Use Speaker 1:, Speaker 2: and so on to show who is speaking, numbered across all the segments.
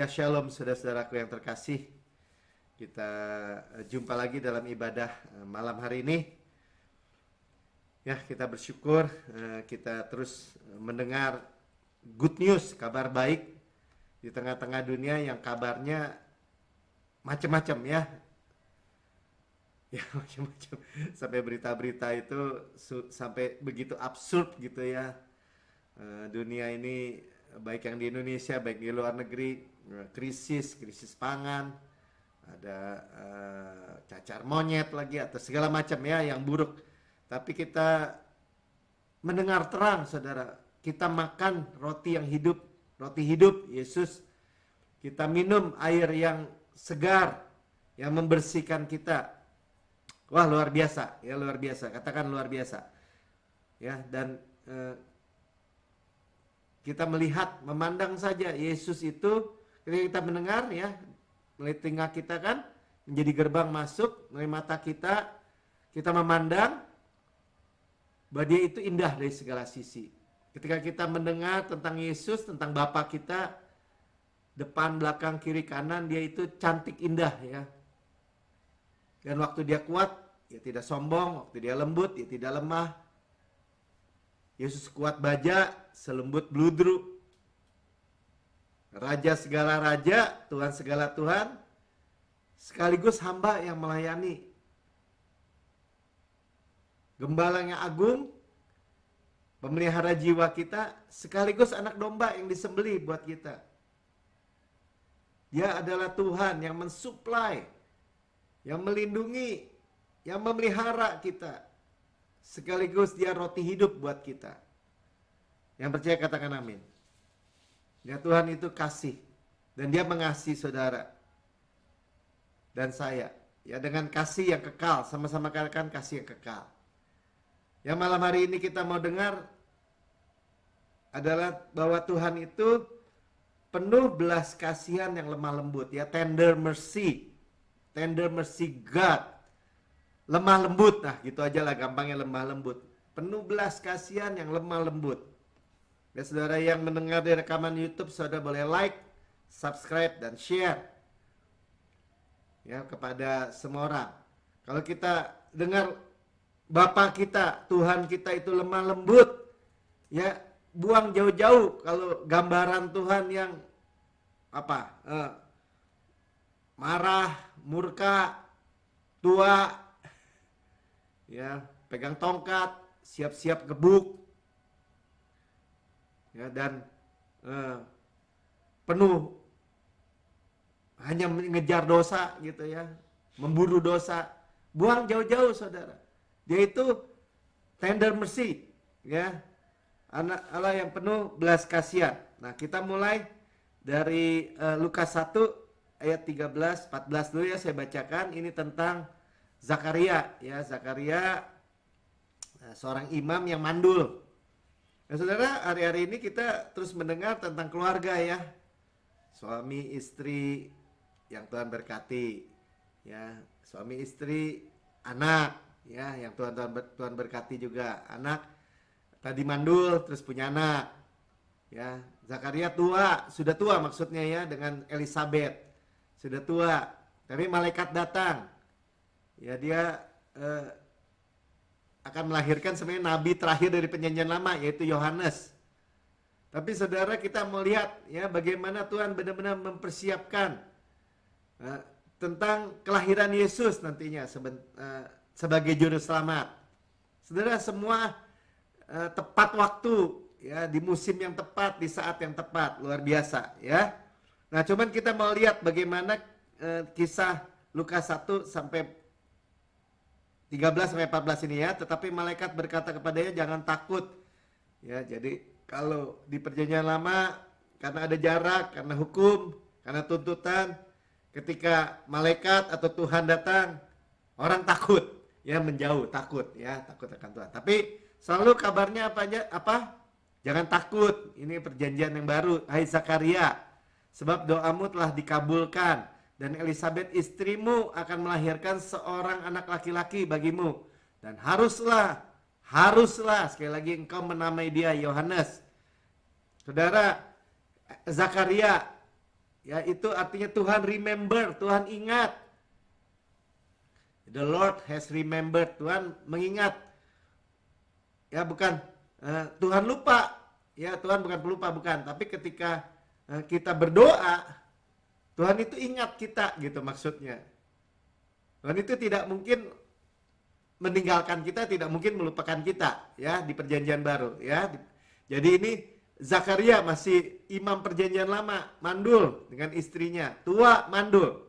Speaker 1: Ya, shalom saudara-saudaraku yang terkasih. Kita jumpa lagi dalam ibadah malam hari ini. Ya, kita bersyukur kita terus mendengar good news, kabar baik di tengah-tengah dunia yang kabarnya macam-macam ya. Ya, macam-macam. Sampai berita-berita itu sampai begitu absurd gitu ya. Dunia ini baik yang di Indonesia, baik di luar negeri, krisis pangan, ada cacar monyet lagi atau segala macam ya yang buruk. Tapi kita mendengar terang, saudara. Kita makan roti yang hidup, roti hidup Yesus. Kita minum air yang segar, yang membersihkan kita. Wah, luar biasa, ya luar biasa. Katakan luar biasa. Ya, dan kita melihat, memandang saja Yesus itu ketika kita mendengar ya, melalui telinga kita kan menjadi gerbang masuk, melalui mata kita memandang bahwa dia itu indah dari segala sisi. Ketika kita mendengar tentang Yesus, tentang Bapa kita, depan, belakang, kiri, kanan, dia itu cantik, indah ya. Dan waktu dia kuat, dia tidak sombong, waktu dia lembut, dia tidak lemah. Yesus kuat baja, selembut bludru. Raja segala raja, Tuhan segala Tuhan, sekaligus hamba yang melayani. Gembala yang agung, pemelihara jiwa kita, sekaligus anak domba yang disembelih buat kita. Dia adalah Tuhan yang mensuplai, yang melindungi, yang memelihara kita. Sekaligus dia roti hidup buat kita. Yang percaya katakan amin. Ya, Tuhan itu kasih. Dan dia mengasihi saudara. Dan saya. Ya, dengan kasih yang kekal. Sama-sama katakan kasih yang kekal. Yang malam hari ini kita mau dengar adalah bahwa Tuhan itu penuh belas kasihan yang lemah lembut. Ya, tender mercy. Tender mercy God. Lemah lembut, nah gitu aja lah gampangnya, lemah lembut. Penuh belas kasihan yang lemah lembut. Ya, saudara yang mendengar di rekaman YouTube, saudara boleh like, subscribe, dan share ya kepada semua orang. Kalau kita dengar Bapa kita, Tuhan kita itu lemah lembut, ya buang jauh-jauh kalau gambaran Tuhan yang marah, murka, tua, ya pegang tongkat, siap-siap gebuk, ya dan penuh hanya mengejar dosa gitu ya, memburu dosa. Buang jauh-jauh saudara. Dia itu tender mercy, ya anak Allah yang penuh belas kasihan. Nah, kita mulai dari Lukas 1 ayat 13 14 dulu ya, saya bacakan. Ini tentang Zakaria ya, Zakaria seorang imam yang mandul. Nah, saudara, hari-hari ini kita terus mendengar tentang keluarga ya. Suami istri yang Tuhan berkati. Ya, suami istri, anak ya, yang Tuhan berkati juga. Anak tadi mandul terus punya anak. Ya, Zakaria tua, sudah tua maksudnya ya, dengan Elizabeth. Sudah tua, tapi malaikat datang. Ya, dia akan melahirkan sebenarnya nabi terakhir dari perjanjian lama, yaitu Yohanes. Tapi saudara, kita melihat ya bagaimana Tuhan benar-benar mempersiapkan tentang kelahiran Yesus nantinya sebagai juru selamat. Saudara, semua tepat waktu ya, di musim yang tepat, di saat yang tepat, luar biasa ya. Nah, cuman kita mau lihat bagaimana kisah Lukas 1 sampai 13 sampai 14 ini ya. Tetapi malaikat berkata kepadanya, jangan takut. Ya, jadi kalau di perjanjian lama karena ada jarak, karena hukum, karena tuntutan, ketika malaikat atau Tuhan datang, orang takut, ya menjauh, takut ya, takut akan Tuhan. Tapi selalu kabarnya apa? Jangan takut. Ini perjanjian yang baru. Hai Zakaria, sebab doamu telah dikabulkan. Dan Elizabeth istrimu akan melahirkan seorang anak laki-laki bagimu. Dan haruslah, sekali lagi engkau menamai dia Yohanes. Saudara, Zakaria Ya, itu artinya Tuhan remember, Tuhan ingat. The Lord has remembered, Tuhan mengingat. Ya, bukan Tuhan lupa. Ya, Tuhan bukan pelupa, bukan. Tapi ketika kita berdoa, Tuhan itu ingat kita, gitu maksudnya. Tuhan itu tidak mungkin meninggalkan kita, tidak mungkin melupakan kita, ya, di perjanjian baru, ya. Jadi ini Zakaria masih imam perjanjian lama, mandul dengan istrinya, tua mandul.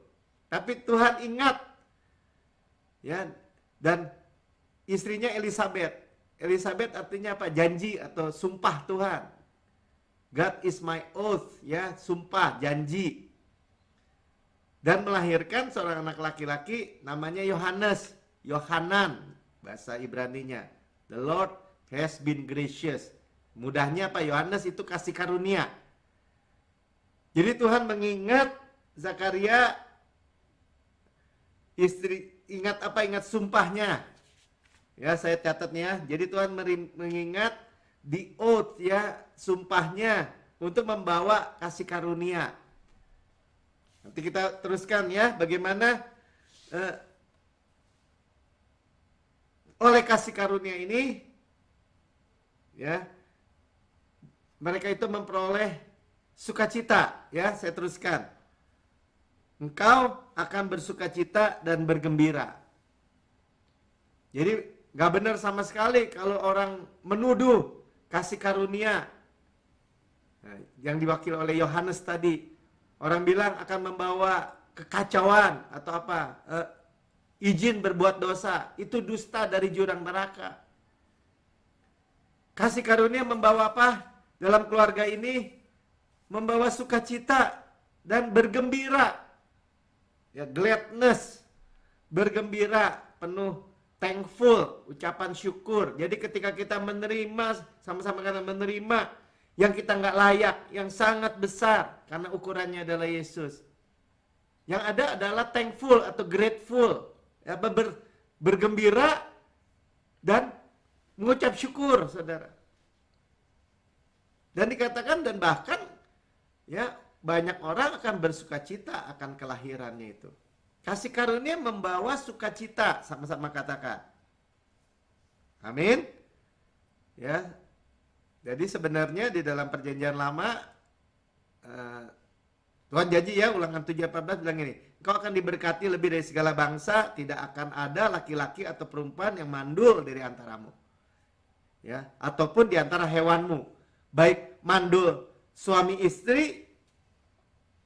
Speaker 1: Tapi Tuhan ingat, ya, dan istrinya Elizabeth. Elizabeth artinya apa? Janji atau sumpah Tuhan. God is my oath, ya, sumpah, janji. Dan melahirkan seorang anak laki-laki namanya Yohanes, Yohanan bahasa Ibraninya. The Lord has been gracious. Mudahnya apa? Yohanes itu kasih karunia. Jadi Tuhan mengingat Zakaria, istri, ingat apa? Ingat sumpahnya. Ya, saya catatnya. Jadi Tuhan mengingat the oath, ya, sumpahnya untuk membawa kasih karunia. Nanti kita teruskan, ya, bagaimana oleh kasih karunia ini, ya, mereka itu memperoleh sukacita, ya. Saya teruskan. Engkau akan bersukacita dan bergembira. Jadi gak benar sama sekali kalau orang menuduh kasih karunia, nah, yang diwakili oleh Yohanes tadi. Orang bilang akan membawa kekacauan atau apa, izin berbuat dosa. Itu dusta dari jurang neraka. Kasih karunia membawa apa? Dalam keluarga ini membawa sukacita dan bergembira. Ya, gladness, bergembira, penuh thankful, ucapan syukur. Jadi ketika kita menerima, sama-sama kata menerima yang kita nggak layak, yang sangat besar, karena ukurannya adalah Yesus. Yang ada adalah thankful atau grateful, ya, bergembira dan mengucap syukur, saudara. Dan dikatakan, dan bahkan, ya, banyak orang akan bersukacita akan kelahirannya itu. Kasih karunia membawa sukacita, sama-sama katakan. Amin. Ya. Jadi sebenarnya di dalam perjanjian lama, Tuhan janji, ya, Ulangan 7:14 bilang ini, engkau akan diberkati lebih dari segala bangsa, tidak akan ada laki-laki atau perempuan yang mandul dari antaramu. Ya, ataupun di antara hewanmu. Baik mandul suami istri,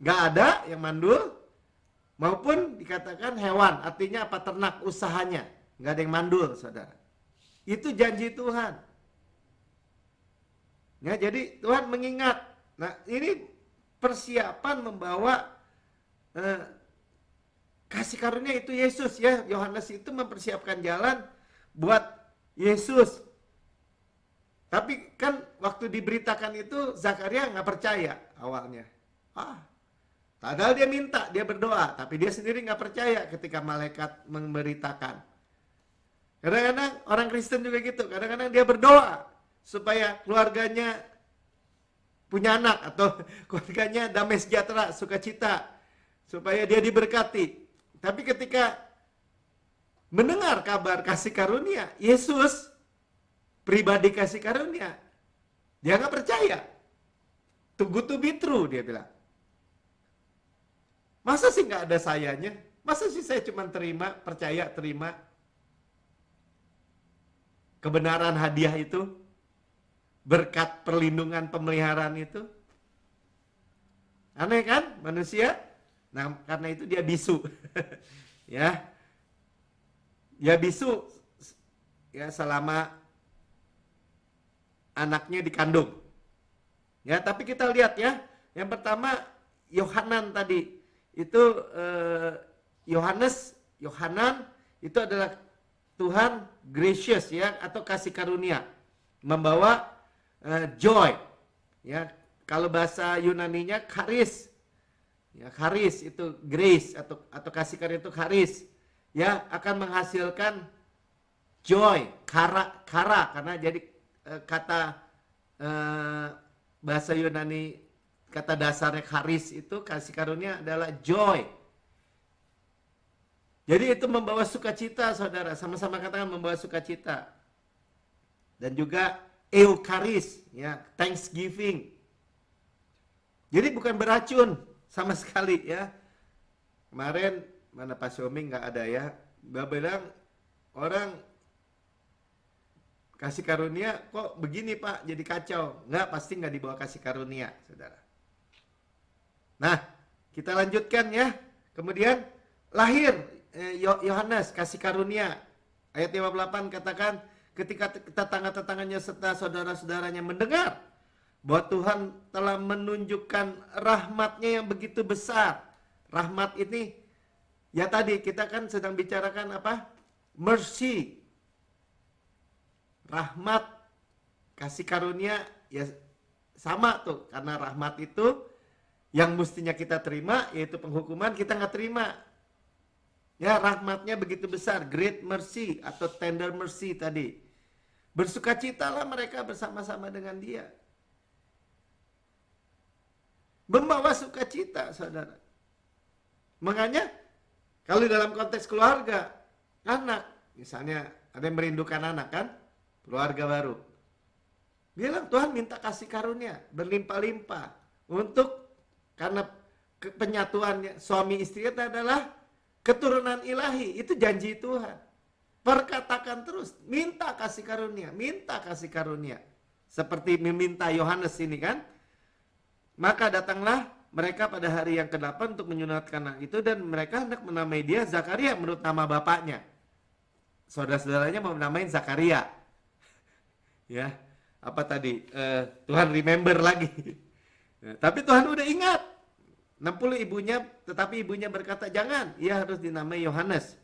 Speaker 1: gak ada yang mandul, maupun dikatakan hewan, artinya apa? Ternak usahanya, gak ada yang mandul, saudara. Itu janji Tuhan. Ya, jadi Tuhan mengingat. Nah, ini persiapan membawa kasih karunia itu Yesus, ya. Yohanes itu mempersiapkan jalan buat Yesus. Tapi kan waktu diberitakan itu Zakaria nggak percaya awalnya. Padahal dia minta, dia berdoa, tapi dia sendiri nggak percaya ketika malaikat memberitakan. Kadang-kadang orang Kristen juga gitu. Kadang-kadang dia berdoa supaya keluarganya punya anak atau keluarganya damai sejahtera, sukacita, supaya dia diberkati. Tapi ketika mendengar kabar kasih karunia Yesus, pribadi kasih karunia, dia nggak percaya. Too good to be true, dia bilang. Masa sih nggak ada sayanya? Masa sih saya cuma terima, percaya, terima kebenaran hadiah itu, berkat perlindungan pemeliharaan itu? Aneh kan manusia? Nah, karena itu dia bisu. Ya. Dia bisu, ya, selama anaknya dikandung. Ya, tapi kita lihat, ya. Yang pertama Yohanan tadi. Itu Yohanan itu adalah Tuhan gracious, ya, atau kasih karunia, membawa joy, ya. Kalau bahasa Yunaninya charis, ya, charis itu grace atau kasih karunia itu charis, ya, akan menghasilkan joy, kara karena jadi kata bahasa Yunani kata dasarnya charis itu kasih karunia adalah joy. Jadi itu membawa sukacita, saudara. Sama-sama katakan membawa sukacita. Dan juga eucharis, ya, thanksgiving. Jadi bukan beracun sama sekali, ya. Kemarin mana Pak Xiaoming nggak ada, ya. Dia bilang orang kasih karunia kok begini Pak, jadi kacau. Nggak, pasti nggak dibawa kasih karunia, saudara. Nah, kita lanjutkan, ya. Kemudian lahir Yohanes kasih karunia. Ayat 58 katakan, ketika tetangga-tetangganya serta saudara-saudaranya mendengar bahwa Tuhan telah menunjukkan rahmat-Nya yang begitu besar. Rahmat ini, ya tadi kita kan sedang bicarakan apa? Mercy. Rahmat, kasih karunia, ya sama tuh. Karena rahmat itu yang mestinya kita terima, yaitu penghukuman, kita nggak terima. Ya, rahmatnya begitu besar, great mercy atau tender mercy tadi. Bersukacitalah mereka bersama-sama dengan dia. Membawa sukacita, saudara. Makanya, kalau dalam konteks keluarga, anak, misalnya ada yang merindukan anak kan, keluarga baru. Bilang Tuhan minta kasih karunia, berlimpah-limpah. Untuk, karena penyatuannya suami istri itu adalah keturunan ilahi, itu janji Tuhan. Perkatakan terus, minta kasih karunia, minta kasih karunia. Seperti meminta Yohanes ini kan. Maka datanglah mereka pada hari yang ke-8 untuk menyunatkan anak itu, dan mereka hendak menamai dia Zakaria menurut nama bapaknya. Saudara-saudaranya mau menamain Zakaria. Ya, apa tadi? Tuhan remember lagi. Tapi Tuhan udah ingat. 60 ibunya, tetapi ibunya berkata, jangan, ia harus dinamai Yohanes.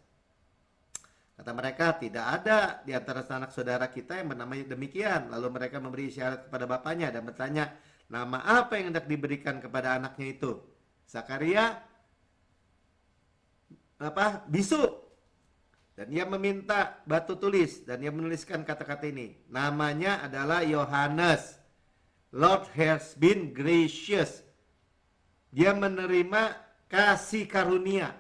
Speaker 1: Kata mereka, tidak ada di antara anak saudara kita yang bernamai demikian. Lalu mereka memberi isyarat kepada bapaknya dan bertanya, nama apa yang hendak diberikan kepada anaknya itu? Zakaria, bisu. Dan ia meminta batu tulis, dan ia menuliskan kata-kata ini. Namanya adalah Yohanes. Lord has been gracious. Dia menerima kasih karunia.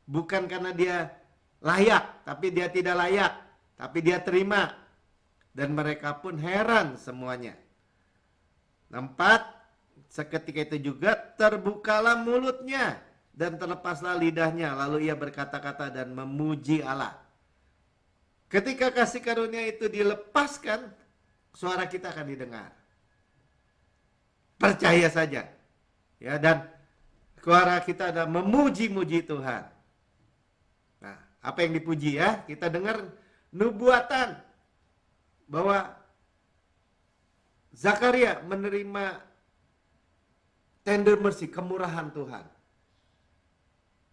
Speaker 1: Bukan karena dia layak, tapi dia tidak layak. Tapi dia terima. Dan mereka pun heran semuanya. 4, seketika itu juga terbukalah mulutnya. Dan terlepaslah lidahnya. Lalu ia berkata-kata dan memuji Allah. Ketika kasih karunia itu dilepaskan, suara kita akan didengar. Percaya saja. Ya, dan suara kita ada memuji-muji Tuhan. Nah, apa yang dipuji ya? Kita dengar nubuatan bahwa Zakaria menerima tender mercy, kemurahan Tuhan.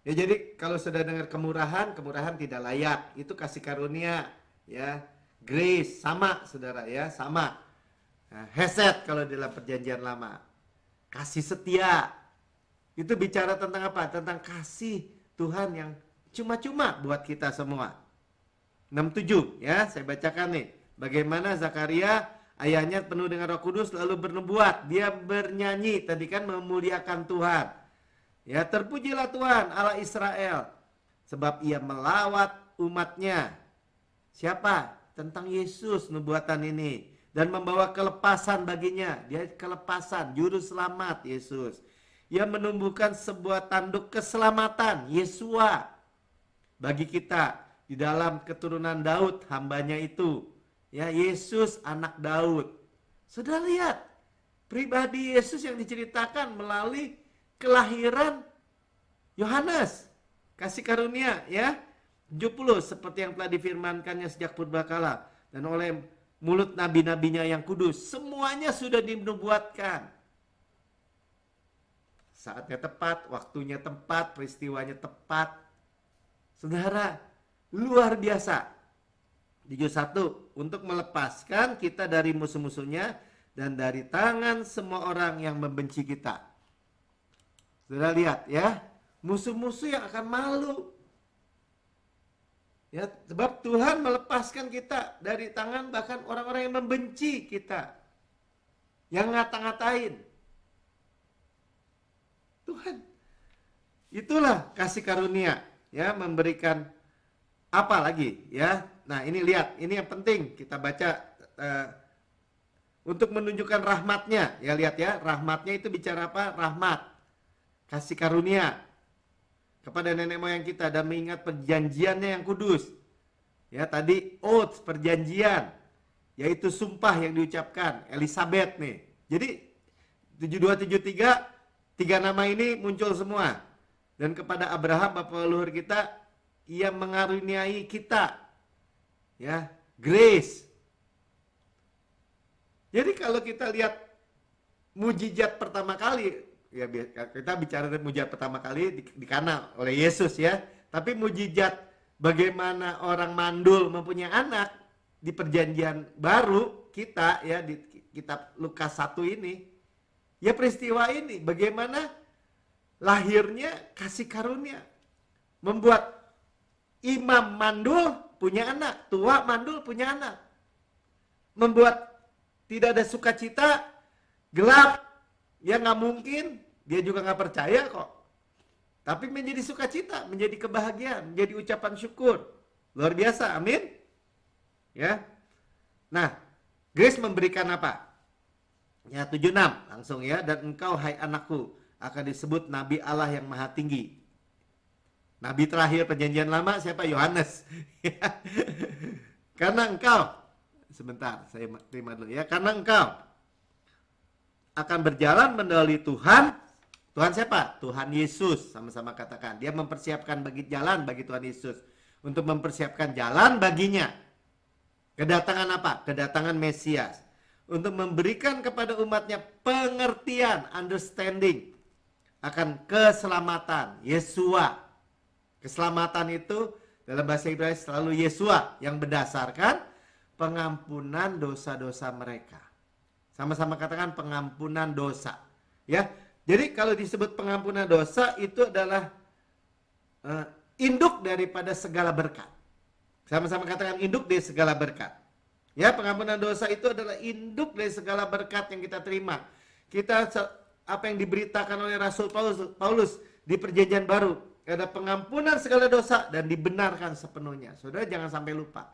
Speaker 1: Ya, jadi kalau sudah dengar kemurahan tidak layak, itu kasih karunia, ya. Grace sama, saudara, ya, sama. Nah, hesed kalau dalam perjanjian lama. Kasih setia. Itu bicara tentang apa? Tentang kasih Tuhan yang cuma-cuma buat kita semua. 67, ya, saya bacakan nih. Bagaimana Zakaria, ayahnya penuh dengan Roh Kudus lalu bernubuat. Dia bernyanyi, tadi kan memuliakan Tuhan. Ya, terpujilah Tuhan Allah Israel, sebab ia melawat umatnya. Siapa? Tentang Yesus nubuatan ini. Dan membawa kelepasan baginya. Dia kelepasan, juru selamat Yesus. Ia menumbuhkan sebuah tanduk keselamatan, Yesua, bagi kita di dalam keturunan Daud, hambanya itu. Ya, Yesus anak Daud. Sudah lihat pribadi Yesus yang diceritakan melalui kelahiran Yohanes. Kasih karunia, ya. 70 seperti yang telah difirmankannya sejak purbakala. Dan oleh mulut nabi-nabinya yang kudus. Semuanya sudah dinubuatkan. Saatnya tepat, waktunya tepat, peristiwanya tepat. Saudara, luar biasa. Di juz 1, untuk melepaskan kita dari musuh-musuhnya dan dari tangan semua orang yang membenci kita. Saudara lihat ya, musuh-musuh yang akan malu. Ya, sebab Tuhan melepaskan kita dari tangan bahkan orang-orang yang membenci kita. Yang ngata-ngatain. Tuhan. Itulah kasih karunia, ya, memberikan apa lagi, ya. Nah, ini lihat, ini yang penting kita baca untuk menunjukkan rahmatnya. Ya, lihat ya, rahmatnya itu bicara apa? Rahmat, kasih karunia kepada nenek moyang kita dan mengingat perjanjiannya yang kudus. Ya, tadi oath, perjanjian, yaitu sumpah yang diucapkan Elizabeth nih. Jadi 7273, tiga nama ini muncul semua. Dan kepada Abraham, bapak leluhur kita, ia mengaruniai kita, ya, grace. Jadi kalau kita lihat mujizat pertama kali, ya kita bicara mujizat pertama kali di Kana oleh Yesus, ya. Tapi mujizat bagaimana orang mandul mempunyai anak di perjanjian baru kita, ya, di kitab Lukas 1 ini, ya peristiwa ini bagaimana lahirnya kasih karunia, membuat imam mandul punya anak, tua mandul punya anak, membuat tidak ada sukacita, gelap, ya nggak mungkin, dia juga nggak percaya kok. Tapi menjadi sukacita, menjadi kebahagiaan, menjadi ucapan syukur. Luar biasa, amin. Ya. Nah, Grace memberikan apa? Ya, 76 langsung, ya. Dan engkau, hai anakku, akan disebut Nabi Allah yang Maha Tinggi. Nabi terakhir perjanjian lama siapa? Yohanes. Karena engkau, sebentar saya terima dulu, ya. Karena engkau akan berjalan mendahului Tuhan. Tuhan siapa? Tuhan Yesus. Sama-sama katakan. Dia mempersiapkan jalan bagi Tuhan Yesus. Untuk mempersiapkan jalan baginya. Kedatangan apa? Kedatangan Mesias. Untuk memberikan kepada umatnya pengertian, understanding akan keselamatan, Yesua. Keselamatan itu dalam bahasa Ibrani selalu Yesua, yang berdasarkan pengampunan dosa-dosa mereka. Sama-sama katakan pengampunan dosa. Ya, jadi kalau disebut pengampunan dosa itu adalah induk daripada segala berkat. Sama-sama katakan induk dari segala berkat. Ya, pengampunan dosa itu adalah induk dari segala berkat yang kita terima. Kita apa yang diberitakan oleh Rasul Paulus di Perjanjian Baru, ada pengampunan segala dosa dan dibenarkan sepenuhnya. Saudara jangan sampai lupa.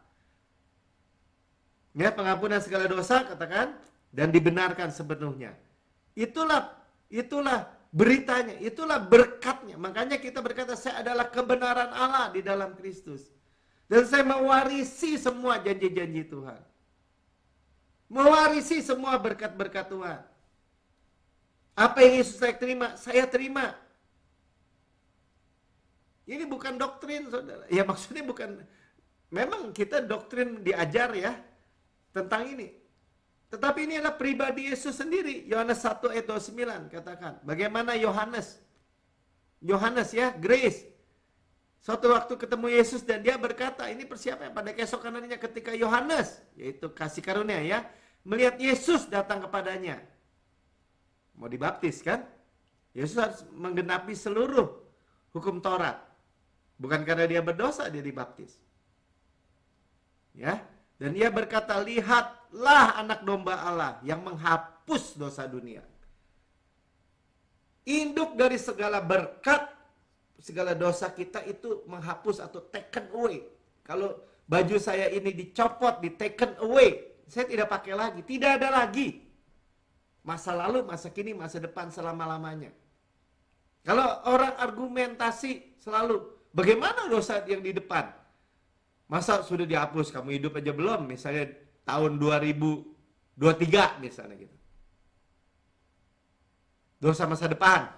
Speaker 1: Ya, pengampunan segala dosa katakan dan dibenarkan sepenuhnya. Itulah beritanya, itulah berkatnya. Makanya kita berkata, saya adalah kebenaran Allah di dalam Kristus. Dan saya mewarisi semua janji-janji Tuhan. Mewarisi semua berkat-berkat Tuhan. Apa yang Yesus saya terima. Ini bukan doktrin, saudara. Ya maksudnya bukan, memang kita doktrin diajar ya tentang ini. Tetapi ini adalah pribadi Yesus sendiri. Yohanes 1 ayat 29 katakan. Bagaimana Yohanes ya, Grace. Suatu waktu ketemu Yesus dan dia berkata, ini persiapan pada keesokan harinya ketika Yohanes, yaitu kasih karunia ya, melihat Yesus datang kepadanya. Mau dibaptis kan? Yesus harus menggenapi seluruh hukum Taurat. Bukan karena dia berdosa dia dibaptis. Ya, dan ia berkata, lihatlah anak domba Allah yang menghapus dosa dunia. Induk dari segala berkat, segala dosa kita itu menghapus atau taken away. Kalau baju saya ini dicopot, di taken away, saya tidak pakai lagi, tidak ada lagi. Masa lalu, masa kini, masa depan selama-lamanya. Kalau orang argumentasi selalu, bagaimana dosa yang di depan? Masa sudah dihapus, kamu hidup aja belum? Misalnya tahun 2023 misalnya gitu. Dosa masa depan.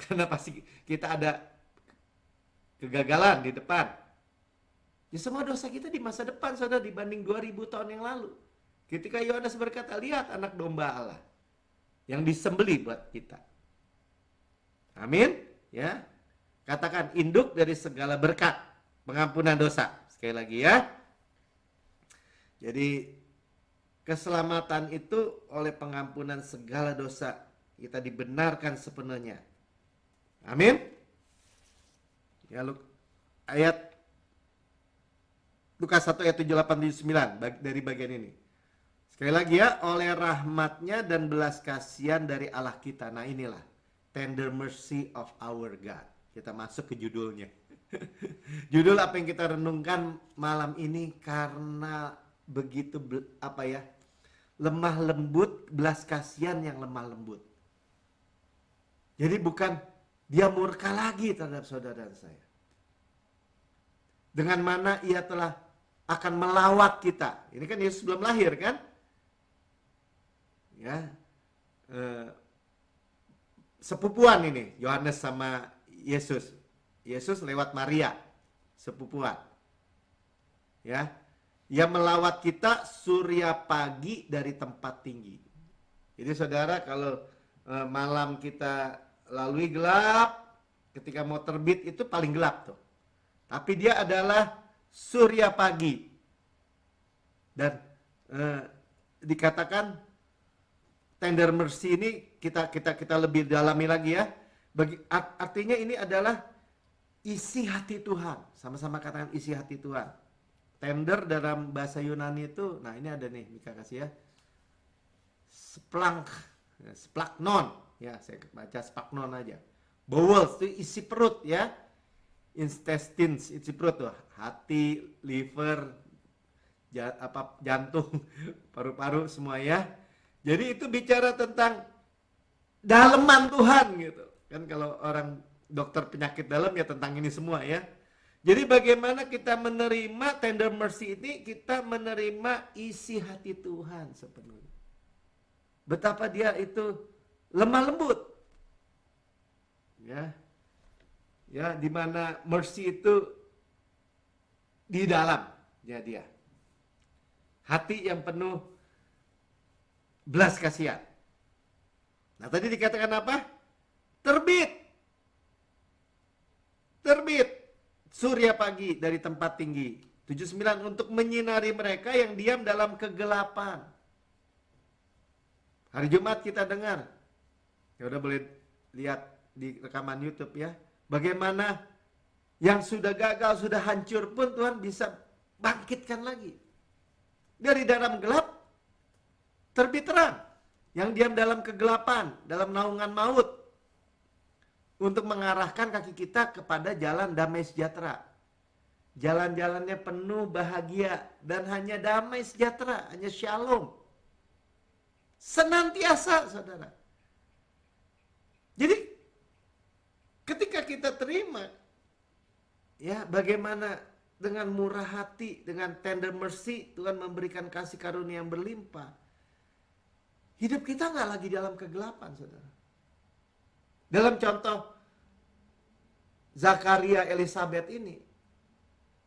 Speaker 1: Karena pasti kita ada kegagalan di depan. Ya semua dosa kita di masa depan, saudara, dibanding 2000 tahun yang lalu. Ketika Yohanes berkata, lihat anak domba Allah yang disembelih buat kita. Amin. Ya. Katakan induk dari segala berkat, pengampunan dosa. Sekali lagi ya. Jadi keselamatan itu oleh pengampunan segala dosa. Kita dibenarkan sepenuhnya. Amin. Ya, ayat Lukas 1 ayat 78-79 dari bagian ini. Sekali lagi ya, oleh rahmatnya dan belas kasihan dari Allah kita. Nah inilah Tender mercy of our God. Kita masuk ke judulnya. Judul apa yang kita renungkan malam ini, karena begitu lemah lembut, belas kasihan yang lemah lembut. Jadi bukan dia murka lagi terhadap saudara dan saya. Dengan mana ia telah akan melawat kita. Ini kan Yesus belum lahir kan? Ya, sepupuan ini Yohanes sama Yesus. Yesus lewat Maria, sepupuan. Ya, ia melawat kita surya pagi dari tempat tinggi. Jadi saudara, kalau malam kita lalui gelap, ketika mau terbit itu paling gelap tuh. Tapi dia adalah surya pagi. Dan dikatakan tender mercy ini kita lebih dalami lagi ya. Artinya ini adalah isi hati Tuhan. Sama-sama katakan isi hati Tuhan. Tender dalam bahasa Yunani itu, nah ini ada nih, Mika kasih ya. Splagnon. Ya, saya baca splagnon aja. Bowels itu isi perut ya. Intestines, isi perut tuh. Hati, liver, jantung, paru-paru semua ya. Jadi itu bicara tentang daleman Tuhan gitu. Kan kalau orang dokter penyakit dalam ya tentang ini semua ya. Jadi bagaimana kita menerima tender mercy ini, kita menerima isi hati Tuhan sepenuhnya. Betapa dia itu lemah lembut. Ya. Ya, di mana mercy itu di dalam ya dia. Hati yang penuh belas kasihan. Nah, tadi dikatakan apa? Terbit surya pagi dari tempat tinggi. 79 untuk menyinari mereka yang diam dalam kegelapan. Hari Jumat kita dengar. Ya udah boleh lihat di rekaman YouTube ya. Bagaimana yang sudah gagal, sudah hancur pun Tuhan bisa bangkitkan lagi. Dari dalam gelap terbit terang. Yang diam dalam kegelapan, dalam naungan maut. Untuk mengarahkan kaki kita kepada jalan damai sejahtera. Jalan-jalannya penuh bahagia dan hanya damai sejahtera, hanya shalom. Senantiasa, saudara. Jadi ketika kita terima, ya bagaimana dengan murah hati, dengan tender mercy, Tuhan memberikan kasih karunia yang berlimpah. Hidup kita nggak lagi dalam kegelapan, saudara. Dalam contoh Zakaria Elizabeth ini,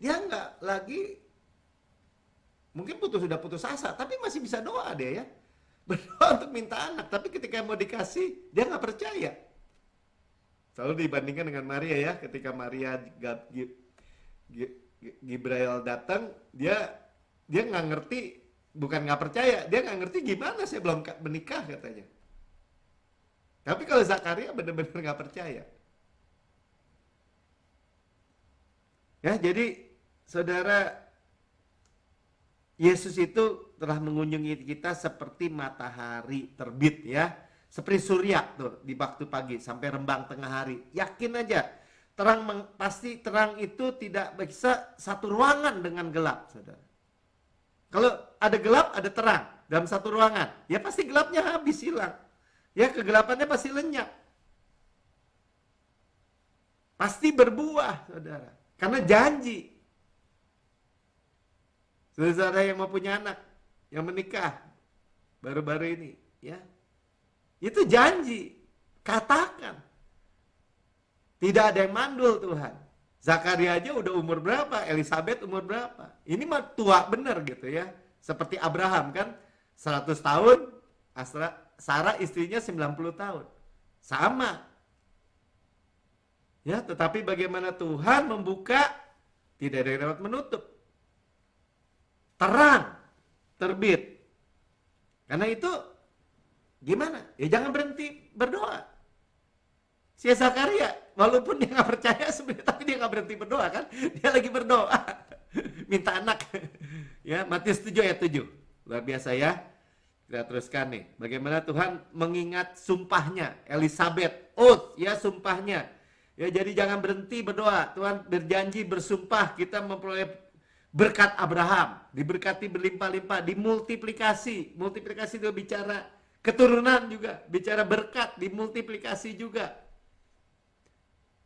Speaker 1: dia nggak lagi, mungkin sudah putus asa, tapi masih bisa doa dia ya. Berdoa untuk minta anak, tapi ketika mau dikasih, dia nggak percaya. Selalu dibandingkan dengan Maria ya, ketika Maria Gabriel datang, dia nggak ngerti, bukan nggak percaya, dia nggak ngerti gimana saya belum menikah katanya. Tapi kalau Zakaria benar-benar nggak percaya. Ya, jadi saudara, Yesus itu telah mengunjungi kita seperti matahari terbit ya. Seperti surya tuh di waktu pagi sampai rembang tengah hari. Yakin aja, pasti terang itu tidak bisa satu ruangan dengan gelap, saudara. Kalau ada gelap, ada terang dalam satu ruangan, ya pasti gelapnya habis, hilang. Ya, kegelapannya pasti lenyap. Pasti berbuah, saudara. Karena janji. Saudara yang mau punya anak, yang menikah baru-baru ini, ya. Itu janji. Katakan. Tidak ada yang mandul Tuhan. Zakaria aja udah umur berapa, Elizabeth umur berapa. Ini mah tua bener gitu ya. Seperti Abraham kan, 100 tahun, Sarah istrinya 90 tahun. Sama. Ya, tetapi bagaimana Tuhan membuka, tidak ada yang dapat menutup. Terang, terbit. Karena itu, gimana? Ya jangan berhenti berdoa. Si Zakaria, walaupun dia nggak percaya sebenarnya, tapi dia nggak berhenti berdoa kan? Dia lagi berdoa, minta anak. Ya, Matius 7 ayat 7. Luar biasa ya. Kita teruskan nih, bagaimana Tuhan mengingat sumpahnya Elizabeth. oath, ya sumpahnya. Ya, jadi jangan berhenti berdoa. Tuhan berjanji, bersumpah kita memperoleh berkat Abraham, diberkati berlimpah-limpah, dimultiplikasi. Multiplikasi itu bicara keturunan juga, bicara berkat, dimultiplikasi juga.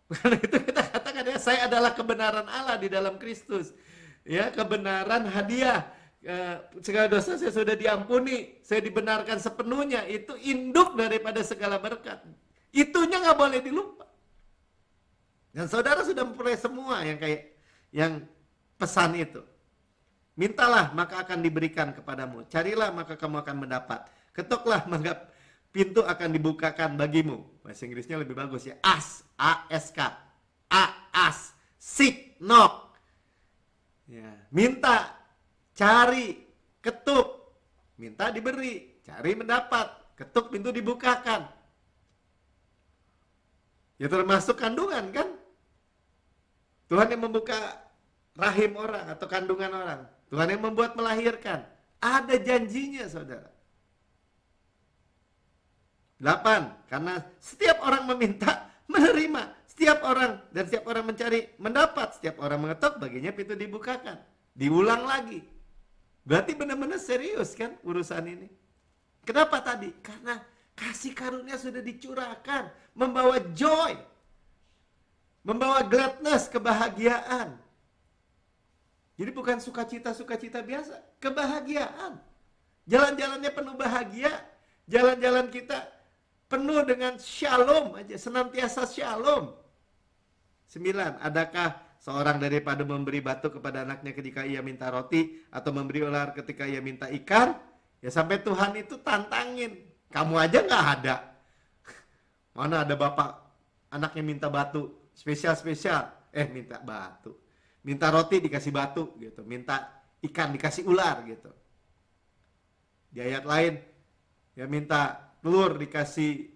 Speaker 1: Karena itu kita katakan ya, saya adalah kebenaran Allah di dalam Kristus. Ya, kebenaran hadiah. Segala dosa saya sudah diampuni, saya dibenarkan sepenuhnya. Itu induk daripada segala berkat. Itunya nggak boleh dilupa. Dan saudara sudah memperoleh semua yang pesan itu. Mintalah maka akan diberikan kepadamu. Carilah maka kamu akan mendapat. Ketuklah maka pintu akan dibukakan bagimu. Bahasa Inggrisnya lebih bagus ya. Ask, A-S-K. Ask, seek, knock. Ya, minta, cari, ketuk. Minta diberi, cari mendapat. Ketuk pintu dibukakan. Ya termasuk kandungan kan? Tuhan yang membuka rahim orang atau kandungan orang. Tuhan yang membuat melahirkan. Ada janjinya saudara. 8. Karena setiap orang meminta, menerima. Setiap orang dan setiap orang mencari, mendapat. Setiap orang mengetuk, baginya pintu dibukakan. Diulang lagi. Berarti benar-benar serius kan urusan ini. Kenapa tadi? Karena kasih karunia sudah dicurahkan. Membawa joy. Membawa gladness, kebahagiaan. Jadi bukan sukacita-sukacita biasa, kebahagiaan. Jalan-jalannya penuh bahagia, jalan-jalan kita penuh dengan shalom aja, senantiasa shalom. 9. Adakah seorang daripada memberi batu kepada anaknya ketika ia minta roti, atau memberi ular ketika ia minta ikan? Ya sampai Tuhan itu tantangin, kamu aja nggak ada. Mana ada bapak anaknya minta batu, spesial, minta batu. Minta roti dikasih batu gitu, minta ikan dikasih ular gitu. Di ayat lain ya minta telur dikasih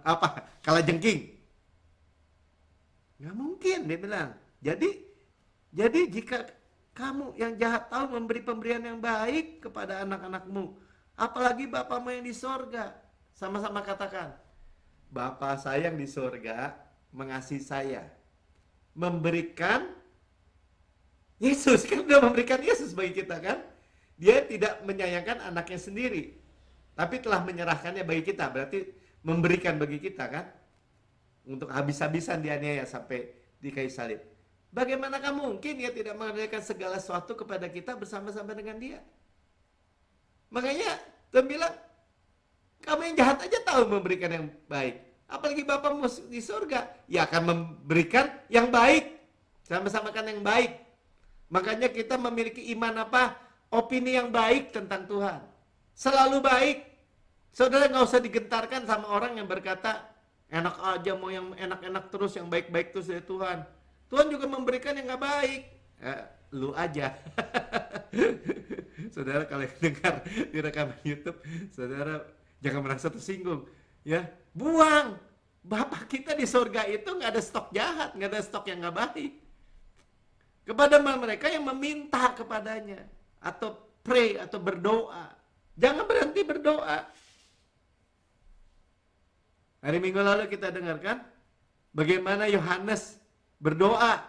Speaker 1: apa? Kalajengking. Nggak mungkin dia bilang. Jadi jika kamu yang jahat tahu memberi pemberian yang baik kepada anak-anakmu, apalagi Bapamu yang di sorga. Sama-sama katakan, Bapa saya yang di sorga mengasihi saya. Memberikan Yesus, kan udah memberikan Yesus bagi kita kan. Dia tidak menyayangkan anaknya sendiri, tapi telah menyerahkannya bagi kita. Berarti memberikan bagi kita kan. Untuk habis-habisan dianiaya sampai di kayu salib. Bagaimanakah mungkin dia tidak mengerjakan segala sesuatu kepada kita bersama-sama dengan dia? Makanya Tuhan bilang, kamu yang jahat aja tahu memberikan yang baik. Apalagi Bapamu di surga, ya akan memberikan yang baik. Sama-sama kan yang baik. Makanya kita memiliki iman apa? Opini yang baik tentang Tuhan. Selalu baik. Saudara nggak usah digentarkan sama orang yang berkata, enak aja mau yang enak-enak terus, yang baik-baik terus dari Tuhan. Tuhan juga memberikan yang nggak baik. Lu aja. Saudara kalau dengar di rekaman YouTube, saudara jangan merasa tersinggung. Ya, buang. Bapak kita di surga itu nggak ada stok jahat, nggak ada stok yang nggak baik. Kepada mereka yang meminta kepadanya, atau pray, atau berdoa. Jangan berhenti berdoa. Hari Minggu lalu kita dengarkan bagaimana Yohanes berdoa.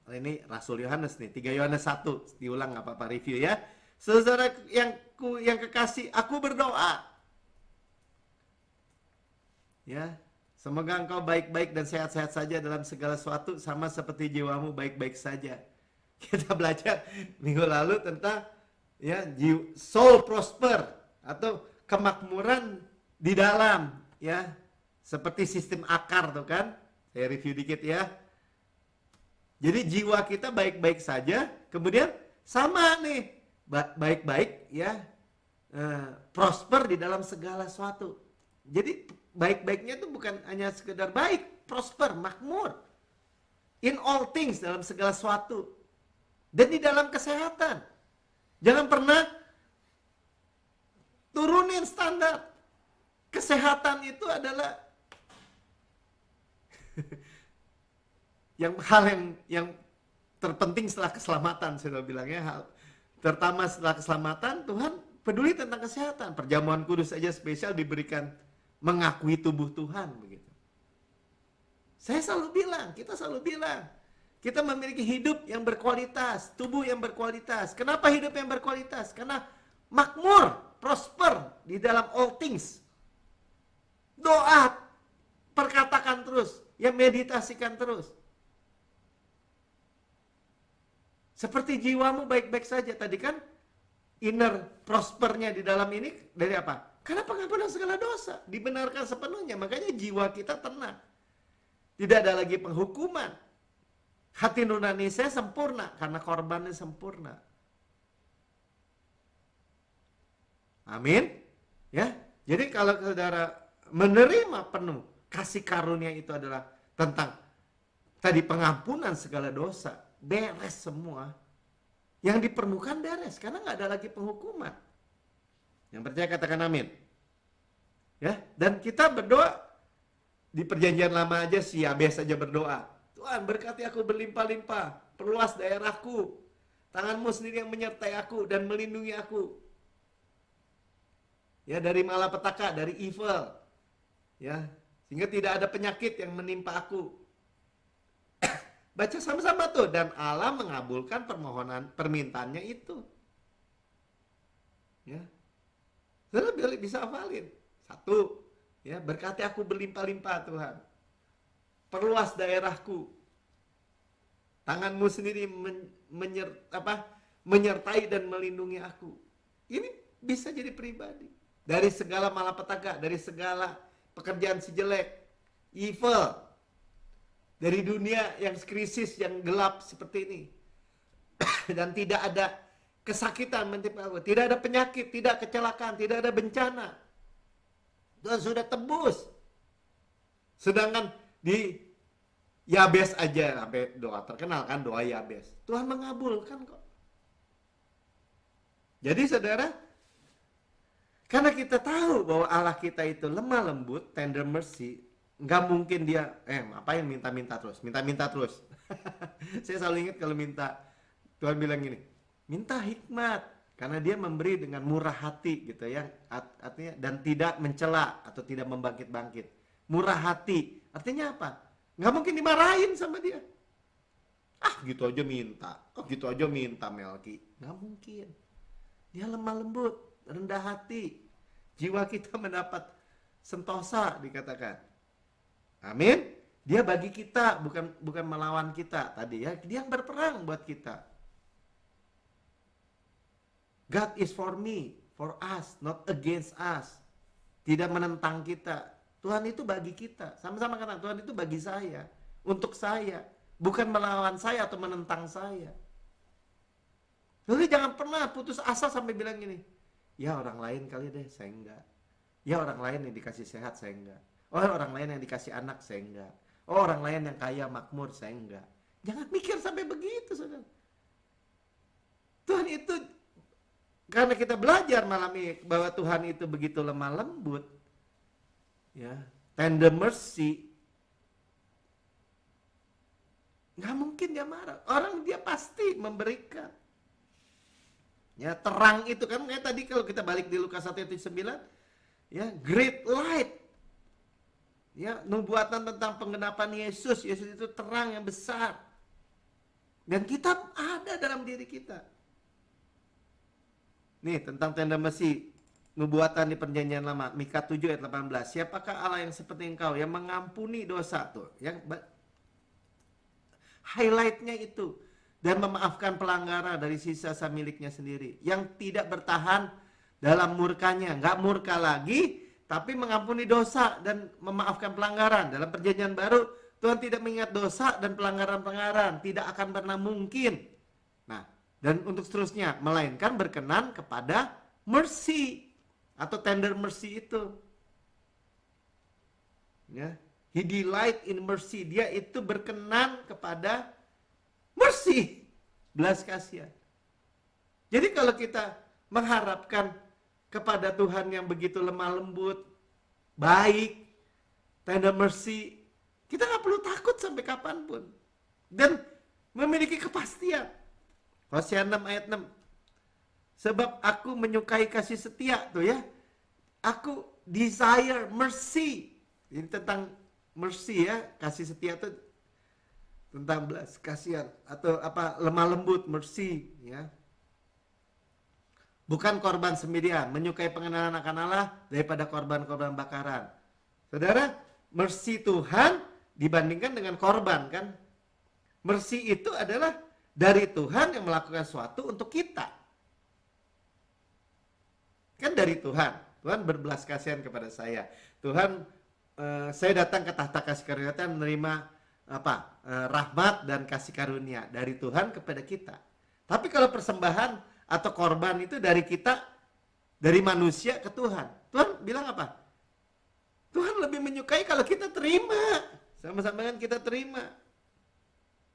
Speaker 1: Ini Rasul Yohanes nih, 3 Yohanes 1, diulang nggak apa-apa review ya. Saudara yang kekasih, aku berdoa. Ya, semoga engkau baik-baik dan sehat-sehat saja dalam segala sesuatu, sama seperti jiwamu baik-baik saja. Kita belajar minggu lalu tentang ya soul prosper atau kemakmuran di dalam, ya seperti sistem akar tuh kan. Saya review dikit ya. Jadi jiwa kita baik-baik saja, kemudian sama nih baik-baik ya, prosper di dalam segala sesuatu. Jadi baik-baiknya itu bukan hanya sekedar baik, prosper, makmur. In all things, dalam segala sesuatu. Dan di dalam kesehatan. Jangan pernah turunin standar. Kesehatan itu adalah hal yang terpenting setelah keselamatan, saya bilangnya. Hal pertama setelah keselamatan, Tuhan peduli tentang kesehatan. Perjamuan kudus saja spesial diberikan mengakui tubuh Tuhan begitu. Saya selalu bilang, kita selalu bilang, kita memiliki hidup yang berkualitas, tubuh yang berkualitas. Kenapa hidup yang berkualitas? Karena makmur, prosper di dalam all things. Doa, perkatakan terus, ya meditasikan terus. Seperti jiwamu baik-baik saja. Tadi kan inner prospernya di dalam ini dari apa? Karena pengampunan segala dosa. Dibenarkan sepenuhnya. Makanya jiwa kita tenang. Tidak ada lagi penghukuman. Hati nurani saya sempurna. Karena korbannya sempurna. Amin. Ya. Jadi kalau saudara menerima penuh kasih karunia itu adalah tentang tadi pengampunan segala dosa. Beres semua. Yang di permukaan beres. Karena nggak ada lagi penghukuman. Yang percaya katakan amin. Ya, dan kita berdoa. Di perjanjian lama aja si Yabes aja berdoa. Tuhan berkati aku berlimpah-limpah. Perluas daerahku. Tanganmu sendiri yang menyertai aku dan melindungi aku. Ya, dari malapetaka, dari evil. Ya, sehingga tidak ada penyakit yang menimpa aku. Baca sama-sama tuh. Dan Allah mengabulkan permintaannya itu. Ya. Saudara bisa hafalin. Satu, ya, berkati aku berlimpah-limpah Tuhan. Perluas daerahku. Tanganmu sendiri menyertai dan melindungi aku. Ini bisa jadi pribadi. Dari segala malapetaka, dari segala pekerjaan si jelek, evil. Dari dunia yang krisis, yang gelap seperti ini. Dan tidak ada kesakitan menimpa aku. Tidak ada penyakit, tidak kecelakaan, tidak ada bencana. Tuhan sudah tebus. Sedangkan di Yabes aja, sampai doa terkenal kan, doa Yabes. Tuhan mengabulkan kok. Jadi saudara, karena kita tahu bahwa Allah kita itu lemah lembut, tender mercy, nggak mungkin dia, ngapain minta-minta terus, minta-minta terus. Saya selalu ingat kalau minta, Tuhan bilang gini, minta hikmat, karena dia memberi dengan murah hati gitu ya, artinya dan tidak mencela atau tidak membangkit-bangkit. Murah hati, artinya apa? Nggak mungkin dimarahin sama dia. Gitu aja minta, gitu aja minta Melki, nggak mungkin. Dia lemah lembut, rendah hati, jiwa kita mendapat sentosa dikatakan. Amin. Dia bagi kita, bukan melawan kita tadi ya. Dia yang berperang buat kita. God is for me, for us, not against us. Tidak menentang kita. Tuhan itu bagi kita. Sama-sama kata Tuhan itu bagi saya, untuk saya, bukan melawan saya atau menentang saya. Jadi jangan pernah putus asa sampai bilang gini, ya orang lain kali deh, saya enggak. Ya orang lain yang dikasih sehat, saya enggak. Oh orang lain yang dikasih anak, saya enggak. Oh orang lain yang kaya makmur, saya enggak. Jangan mikir sampai begitu saudara. Tuhan itu, karena kita belajar malam ini bahwa Tuhan itu begitu lemah lembut, ya, tender mercy, nggak mungkin dia marah. Orang dia pasti memberikan. Ya, terang itu kan, ya tadi kalau kita balik di Lukas 1:9, ya, great light. Ya, nubuatan tentang penggenapan Yesus. Yesus itu terang yang besar. Dan kita ada dalam diri kita. Nih, tentang tender mercy, nubuatan di perjanjian lama, Mika 7:18. Siapakah Allah yang seperti engkau, yang mengampuni dosa tuh, yang highlightnya itu, dan memaafkan pelanggaran dari sisa miliknya sendiri, yang tidak bertahan dalam murkanya, nggak murka lagi, tapi mengampuni dosa dan memaafkan pelanggaran. Dalam perjanjian baru, Tuhan tidak mengingat dosa dan pelanggaran-pelanggaran. Tidak akan pernah mungkin. Nah, dan untuk seterusnya, melainkan berkenan kepada mercy atau tender mercy itu. Ya, he delight in mercy. Dia itu berkenan kepada mercy, belas kasihan. Jadi kalau kita mengharapkan kepada Tuhan yang begitu lemah lembut, baik, tender mercy, kita nggak perlu takut sampai kapanpun. Dan memiliki kepastian. Hosea 6:6. Sebab aku menyukai kasih setia tuh ya. Aku desire mercy. Ini tentang mercy ya, kasih setia itu tentang belas kasihan atau apa, lemah lembut, mercy ya. Bukan korban sembelihan, menyukai pengenalan akan Allah daripada korban-korban bakaran. Saudara, mercy Tuhan dibandingkan dengan korban kan? Mercy itu adalah dari Tuhan yang melakukan sesuatu untuk kita. Kan dari Tuhan. Tuhan berbelas kasihan kepada saya. Tuhan, saya datang ke tahta kasih karunia menerima rahmat dan kasih karunia dari Tuhan kepada kita. Tapi kalau persembahan atau korban itu dari kita, dari manusia ke Tuhan. Tuhan bilang apa? Tuhan lebih menyukai kalau kita terima. Sama-sama dengan kita terima.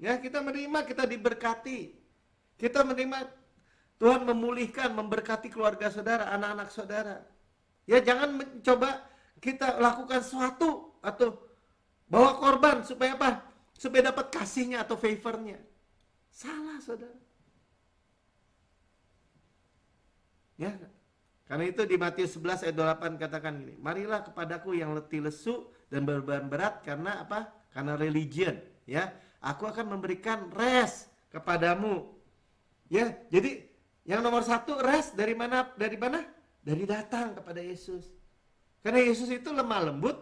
Speaker 1: Ya, kita menerima, kita diberkati. Kita menerima, Tuhan memulihkan, memberkati keluarga saudara, anak-anak saudara. Ya, jangan mencoba kita lakukan sesuatu atau bawa korban supaya apa? Supaya dapat kasihnya atau favornya. Salah, saudara. Ya, karena itu di Matius 11 ayat 28 katakan gini, marilah kepadaku yang letih lesu dan beban berat karena apa? Karena religion, ya. Aku akan memberikan rest kepadamu. Ya, jadi yang nomor satu rest dari mana? Dari mana? Dari datang kepada Yesus. Karena Yesus itu lemah lembut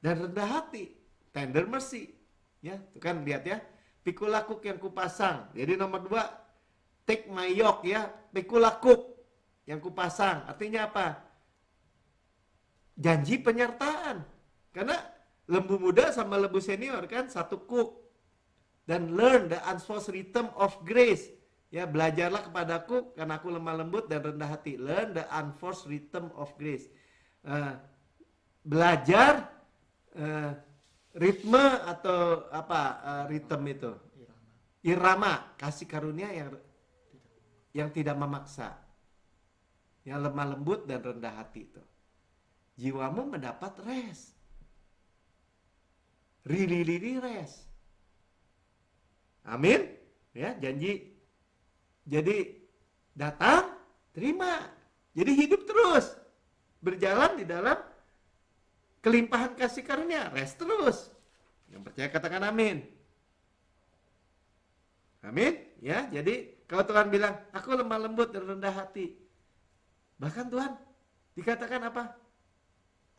Speaker 1: dan rendah hati, tender mercy. Ya, itu kan lihat ya, pikul lakuk yang kupasang. Jadi nomor 2, take my yoke ya, pikul lakuk yang kupasang. Artinya apa? Janji penyertaan. Karena lembu muda sama lembu senior kan satu kuk. Dan learn the unforced rhythm of grace. Ya, belajarlah kepadaku karena aku lemah lembut dan rendah hati. Learn the unforced rhythm of grace. Belajar ritme atau ritme itu. Irama, kasih karunia yang tidak memaksa. Yang lemah lembut dan rendah hati itu. Jiwamu mendapat rest. Really rest. Amin. Ya, janji. Jadi datang, terima. Jadi hidup terus. Berjalan di dalam kelimpahan kasih karunia, rest terus. Yang percaya katakan amin. Amin. Ya, jadi kalau Tuhan bilang, aku lemah lembut dan rendah hati. Bahkan Tuhan dikatakan apa?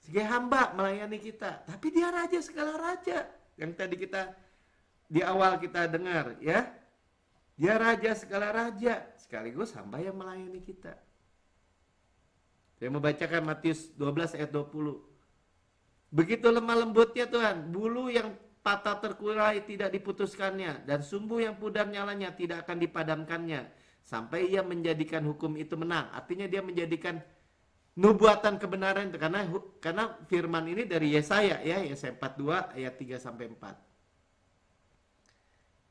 Speaker 1: Sebagai hamba melayani kita. Tapi dia raja segala raja. Yang tadi kita di awal kita dengar ya. Dia raja segala raja, sekaligus hamba yang melayani kita. Saya membacakan Matius 12 ayat 20. Begitu lemah lembutnya Tuhan, bulu yang patah terkulai tidak diputuskannya, dan sumbu yang pudar nyalanya tidak akan dipadamkannya, sampai ia menjadikan hukum itu menang. Artinya dia menjadikan nubuatan kebenaran itu, karena firman ini dari Yesaya ya, Yesaya 42 ayat 3 sampai 4.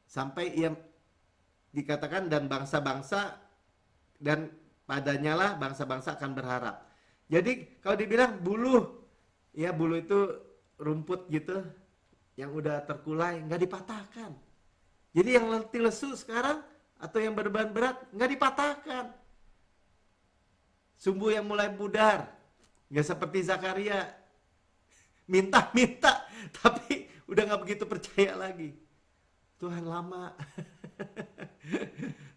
Speaker 1: Sampai ia dikatakan dan bangsa-bangsa dan padanya lah bangsa-bangsa akan berharap. Jadi kalau dibilang bulu, ya bulu itu rumput gitu yang udah terkulai nggak dipatahkan. Jadi yang letih lesu sekarang atau yang berbeban berat nggak dipatahkan. Sumbu yang mulai pudar, nggak seperti Zakaria minta tapi udah nggak begitu percaya lagi. Tuhan lama.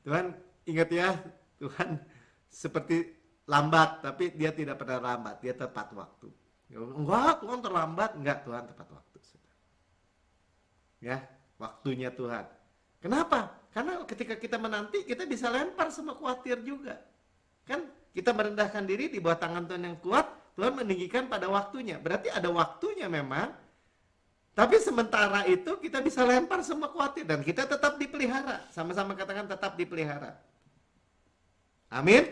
Speaker 1: Tuhan ingat ya, Tuhan seperti lambat, tapi dia tidak pernah lambat, dia tepat waktu. Enggak, Tuhan terlambat, enggak, Tuhan tepat waktu. Ya, waktunya Tuhan. Kenapa? Karena ketika kita menanti, kita bisa lempar semua khawatir juga. Kan kita merendahkan diri di bawah tangan Tuhan yang kuat, Tuhan meninggikan pada waktunya. Berarti ada waktunya memang. Tapi sementara itu kita bisa lempar semua khawatir dan kita tetap dipelihara. Sama-sama katakan tetap dipelihara. Amin.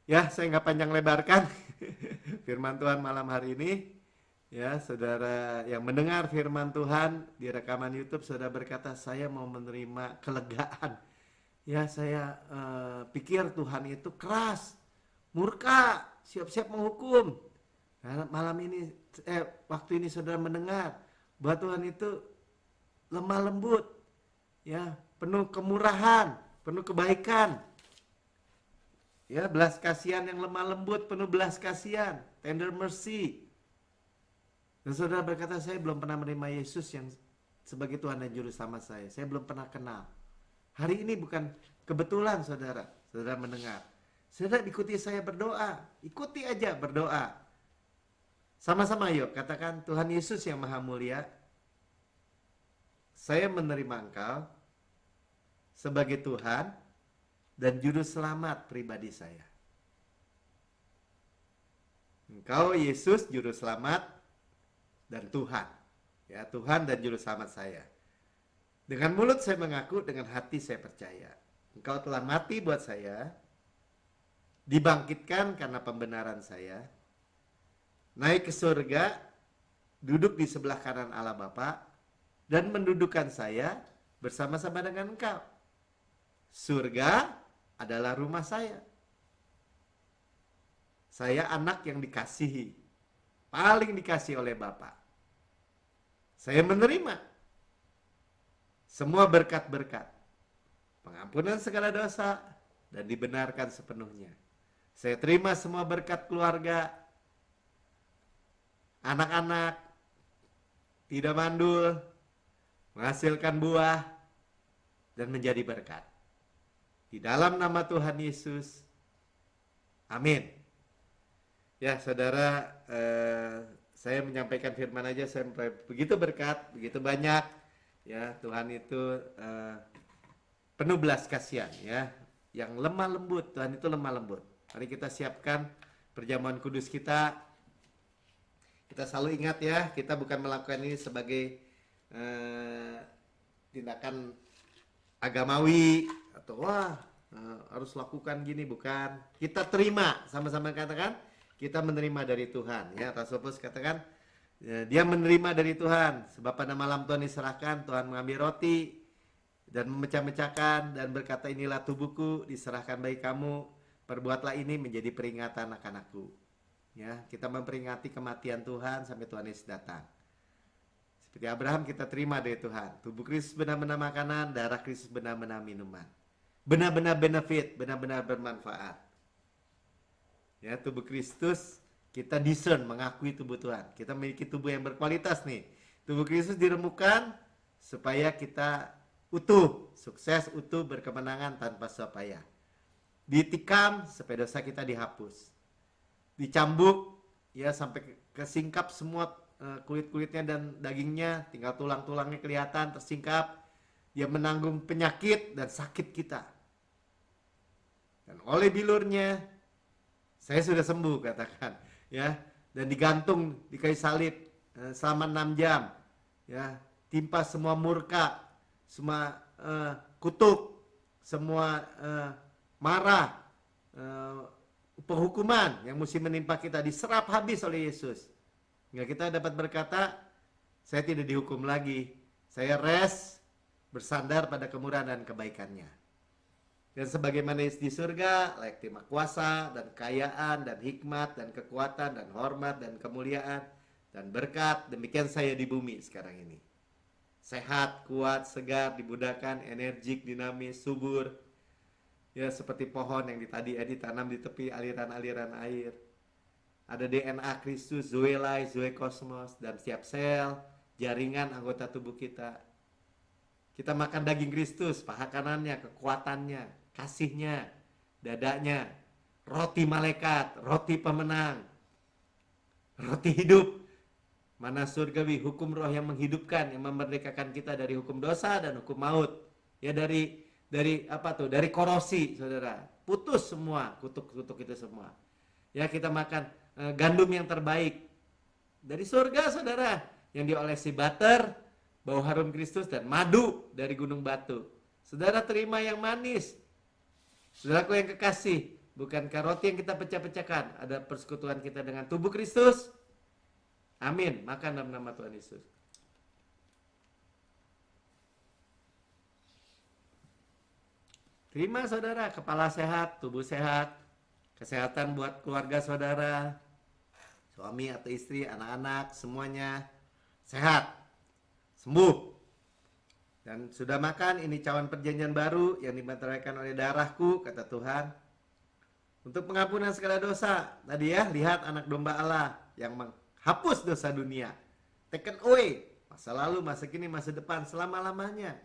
Speaker 1: Ya, saya nggak panjang lebarkan firman Tuhan malam hari ini. Ya, saudara yang mendengar firman Tuhan di rekaman YouTube, saudara berkata, saya mau menerima kelegaan. Ya, saya pikir Tuhan itu keras, murka, siap-siap menghukum. Nah, malam ini, waktu ini saudara mendengar bahwa Tuhan itu lemah lembut, ya, penuh kemurahan, penuh kebaikan. Ya, belas kasihan yang lemah lembut, penuh belas kasihan, tender mercy. Dan saudara berkata, saya belum pernah menerima Yesus yang sebagai Tuhan dan Juru Selamat saya. Saya belum pernah kenal. Hari ini bukan kebetulan saudara. Saudara mendengar. Saudara ikuti saya berdoa. Ikuti aja berdoa. Sama-sama yuk katakan, Tuhan Yesus yang Maha Mulia, saya menerima Engkau sebagai Tuhan dan Juru Selamat pribadi saya. Engkau Yesus Juru Selamat dan Tuhan. Ya, Tuhan dan Juru Selamat saya. Dengan mulut saya mengaku, dengan hati saya percaya. Engkau telah mati buat saya, dibangkitkan karena pembenaran saya, naik ke surga, duduk di sebelah kanan Allah Bapa, dan mendudukkan saya bersama-sama dengan Engkau. Surga adalah rumah saya. Saya anak yang dikasihi, paling dikasihi oleh Bapa. Saya menerima semua berkat-berkat, pengampunan segala dosa, dan dibenarkan sepenuhnya. Saya terima semua berkat keluarga, anak-anak, tidak mandul, menghasilkan buah, dan menjadi berkat. Di dalam nama Tuhan Yesus, amin. Ya saudara, saya menyampaikan firman aja, saya begitu berkat, begitu banyak. Ya, Tuhan itu penuh belas kasihan ya. Yang lemah lembut, Tuhan itu lemah lembut. Mari kita siapkan perjamuan kudus kita. Kita selalu ingat ya, kita bukan melakukan ini sebagai tindakan agamawi atau harus lakukan gini, bukan. Kita terima, sama-sama katakan, kita menerima dari Tuhan ya. Rasul Paulus katakan, dia menerima dari Tuhan, sebab pada malam Tuhan diserahkan, Tuhan mengambil roti dan memecah-mecahkan dan berkata, inilah tubuhku diserahkan bagi kamu, perbuatlah ini menjadi peringatan akan aku. Ya, kita memperingati kematian Tuhan sampai Tuhan Yesus datang. Seperti Abraham, kita terima dari Tuhan, tubuh Kristus benar-benar makanan, darah Kristus benar-benar minuman, benar-benar benefit, benar-benar bermanfaat. Ya, tubuh Kristus, kita discern, mengakui tubuh Tuhan. Kita memiliki tubuh yang berkualitas nih. Tubuh Kristus diremukkan supaya kita utuh, sukses, utuh, berkemenangan tanpa susah payah. Ditikam supaya dosa kita dihapus. Dicambuk ya sampai kesingkap semua kulit-kulitnya dan dagingnya, tinggal tulang-tulangnya kelihatan tersingkap. Dia menanggung penyakit dan sakit kita. Dan oleh bilurnya saya sudah sembuh, katakan ya, dan digantung di kayu salib selama 6 jam ya, timpa semua murka, semua kutuk, semua marah, penghukuman yang mesti menimpa kita diserap habis oleh Yesus. Hingga kita dapat berkata, saya tidak dihukum lagi, saya rest, bersandar pada kemurahan dan kebaikannya. Dan sebagaimana di surga, layak terima kuasa dan kekayaan dan hikmat dan kekuatan dan hormat dan kemuliaan dan berkat. Demikian saya di bumi sekarang ini. Sehat, kuat, segar, dibudahkan, energik, dinamis, subur. Ya, seperti pohon yang tadi ditanam di tepi aliran-aliran air. Ada DNA Kristus, Zoe Life, Zoe Kosmos, dan setiap sel, jaringan anggota tubuh kita. Kita makan daging Kristus, paha kanannya, kekuatannya, kasihnya, dadanya, roti malaikat, roti pemenang, roti hidup, mana surgawi, hukum roh yang menghidupkan, yang memerdekakan kita dari hukum dosa dan hukum maut. Ya dari apa tuh? Dari korosi, saudara. Putus semua kutuk-kutuk itu semua. Ya, kita makan gandum yang terbaik dari surga, saudara, yang diolesi butter, bau harum Kristus, dan madu dari gunung batu. Saudara terima yang manis. Saudaraku yang kekasih, bukankah roti yang kita pecah-pecahkan ada persekutuan kita dengan tubuh Kristus? Amin. Makan dalam nama Tuhan Yesus. Terima saudara, kepala sehat, tubuh sehat, kesehatan buat keluarga saudara, suami atau istri, anak-anak, semuanya sehat, sembuh. Dan sudah makan, ini cawan perjanjian baru yang dimeteraikan oleh darahku, kata Tuhan. Untuk pengampunan segala dosa. Tadi ya, lihat anak domba Allah yang menghapus dosa dunia. Taken away. Masa lalu, masa kini, masa depan, selama-lamanya.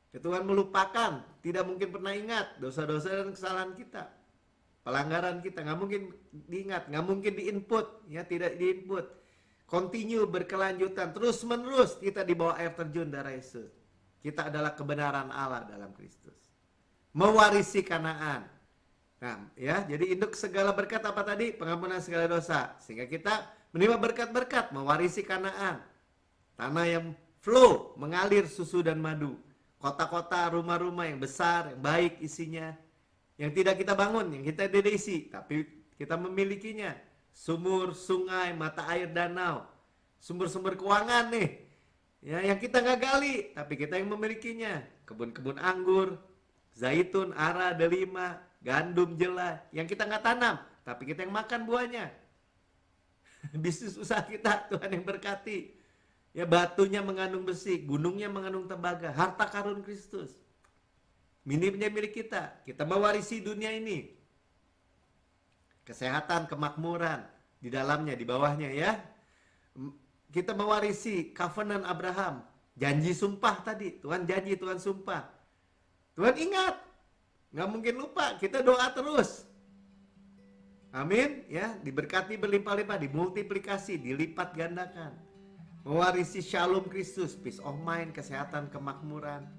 Speaker 1: Tuhan melupakan, tidak mungkin pernah ingat dosa-dosa dan kesalahan kita. Pelanggaran kita, nggak mungkin diingat, nggak mungkin diinput, ya tidak diinput. Continue, berkelanjutan, terus-menerus kita di bawah air terjun darah Yesus. Kita adalah kebenaran Allah dalam Kristus. Mewarisi Kanaan. Nah, ya, jadi induk segala berkat apa tadi? Pengampunan segala dosa. Sehingga kita menerima berkat-berkat, mewarisi Kanaan. Tanah yang flow, mengalir susu dan madu. Kota-kota, rumah-rumah yang besar, yang baik isinya. Yang tidak kita bangun, yang kita tidak isi, tapi kita memilikinya. Sumur, sungai, mata air, danau. Sumber-sumber keuangan nih. Ya, yang kita nggak gali, tapi kita yang memilikinya. Kebun-kebun anggur, zaitun, ara, delima, gandum, jela. Yang kita nggak tanam, tapi kita yang makan buahnya. Bisnis usaha kita, Tuhan yang berkati. Ya, batunya mengandung besi, gunungnya mengandung tembaga, harta karun Kristus. Minimnya milik kita. Kita mewarisi dunia ini. Kesehatan, kemakmuran di dalamnya, di bawahnya ya. Kita mewarisi covenant Abraham. Janji sumpah tadi. Tuhan janji, Tuhan sumpah. Tuhan ingat. Nggak mungkin lupa. Kita doa terus. Amin. Ya, diberkati berlimpah-limpah, dimultiplikasi, dilipat gandakan. Mewarisi shalom Kristus, peace of mind, kesehatan, kemakmuran.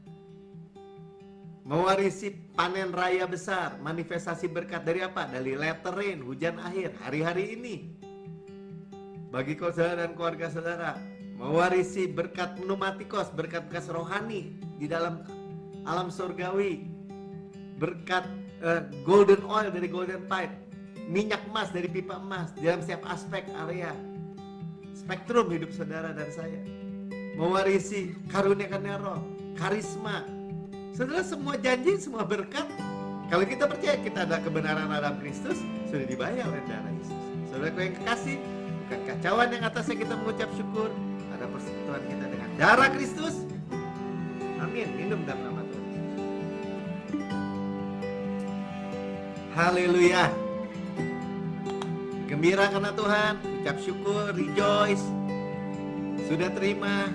Speaker 1: Mewarisi panen raya besar, manifestasi berkat dari apa? Dari latter rain, hujan akhir, hari-hari ini. Bagi saudara dan keluarga saudara, mewarisi berkat pneumatikos, berkat-berkat rohani di dalam alam surgawi. Berkat golden oil dari golden pipe, minyak emas dari pipa emas, dalam setiap aspek area. Spektrum hidup saudara dan saya. Mewarisi karunia-karunia roh, karisma. Saudara, semua janji, semua berkat, kalau kita percaya kita ada kebenaran dalam Kristus, sudah dibayar oleh darah Yesus. Saudara yang kekasih, bukan kacauan yang atasnya kita mengucap syukur, ada persekutuan kita dengan darah Kristus. Amin. Minum dalam nama Tuhan. Haleluya. Gembira karena Tuhan, ucap syukur, rejoice. Sudah terima